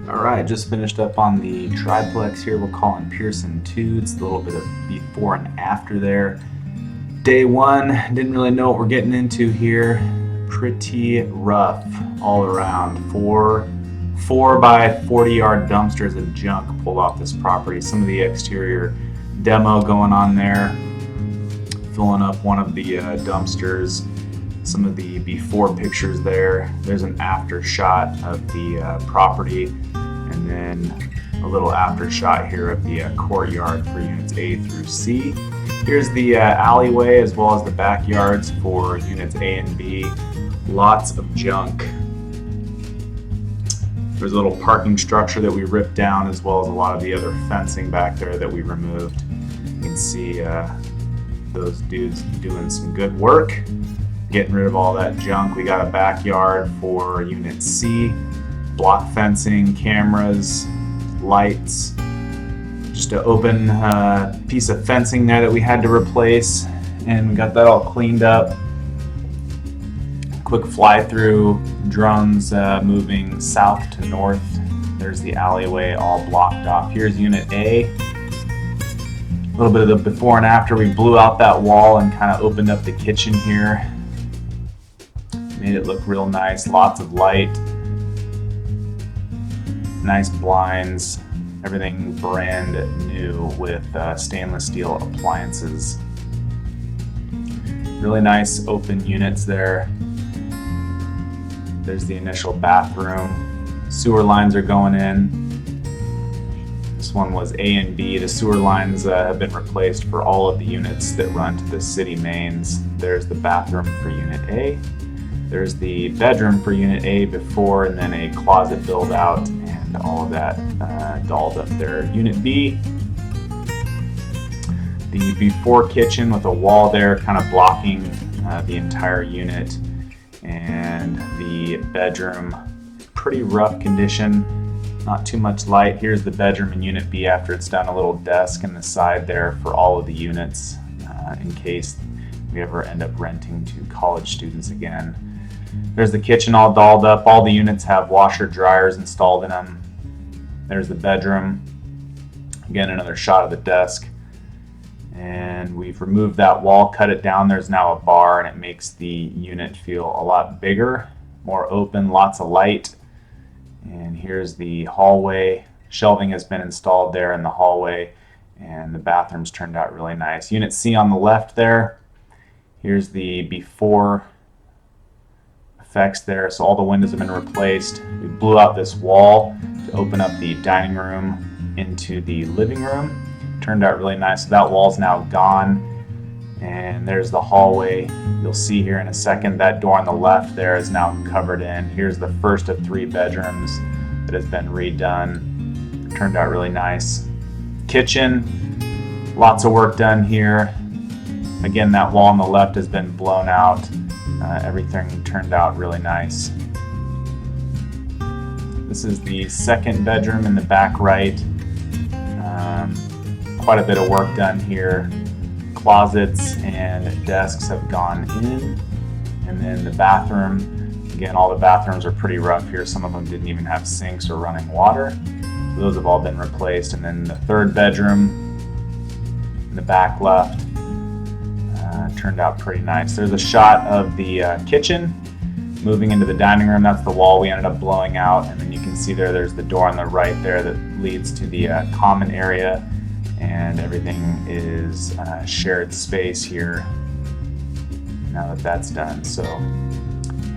All right, just finished up on the triplex here. We're calling Pierson 2. It's a little bit of before and after there. Day one, didn't really know what we're getting into here. Pretty rough all around. Four by 40-yard dumpsters of junk pulled off this property. Some of the exterior demo going on there. Filling up one of the dumpsters. Some of the before pictures there. There's an after shot of the property, and then a little after shot here of the courtyard for units A through C. Here's the alleyway as well as the backyards for units A and B. Lots of junk. There's a little parking structure that we ripped down as well as a lot of the other fencing back there that we removed. You can see those dudes doing some good work, getting rid of all that junk. We got a backyard for unit C, block fencing, cameras, lights, just an open piece of fencing there that we had to replace, and we got that all cleaned up. Quick fly through, drones moving south to north. There's the alleyway all blocked off. Here's unit A. A little bit of the before and after. We blew out that wall and kind of opened up the kitchen here. Made it look real nice. Lots of light. Nice blinds. Everything brand new with stainless steel appliances. Really nice open units there. There's the initial bathroom. Sewer lines are going in. This one was A and B. The sewer lines have been replaced for all of the units that run to the city mains. There's the bathroom for unit A. There's the bedroom for unit A before, and then a closet build out and all of that dolled up there. Unit B, the before kitchen with a wall there kind of blocking the entire unit, and the bedroom, pretty rough condition. Not too much light. Here's the bedroom in unit B after it's done. A little desk in the side there for all of the units in case we ever end up renting to college students again. There's the kitchen all dolled up. All the units have washer dryers installed in them. There's the bedroom. Again, another shot of the desk. And we've removed that wall, cut it down. There's now a bar, and it makes the unit feel a lot bigger, more open, lots of light. And here's the hallway. Shelving has been installed there in the hallway, and the bathrooms turned out really nice. Unit C on the left there. Here's the before effects there. So all the windows have been replaced. We blew out this wall to open up the dining room into the living room. Turned out really nice. So that wall's now gone. And there's the hallway. You'll see here in a second that door on the left there is now covered in. Here's the first of 3 bedrooms that has been redone. Turned out really nice. Kitchen, lots of work done here. Again, that wall on the left has been blown out. Everything turned out really nice. This is the second bedroom in the back right. Quite a bit of work done here. Closets and desks have gone in. And then the bathroom, again, all the bathrooms are pretty rough here. Some of them didn't even have sinks or running water. So those have all been replaced. And then the third bedroom in the back left turned out pretty nice. There's a shot of the kitchen moving into the dining room. That's the wall we ended up blowing out. And then you can see there's the door on the right there that leads to the common area. And everything is shared space here now that that's done. So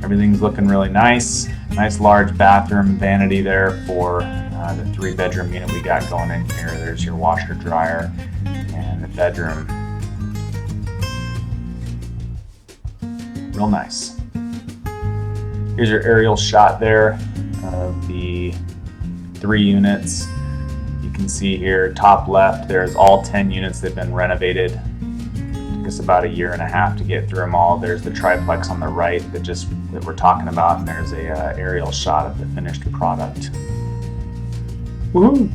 everything's looking really nice. Nice large bathroom vanity there for the 3-bedroom unit we got going in here. There's your washer dryer and the bedroom. Real nice. Here's your aerial shot there of the 3 units. You can see here, top left, there's all 10 units that have been renovated. Took us about 1.5 years to get through them all. There's the triplex on the right that we're talking about, and there's a aerial shot of the finished product. Woohoo!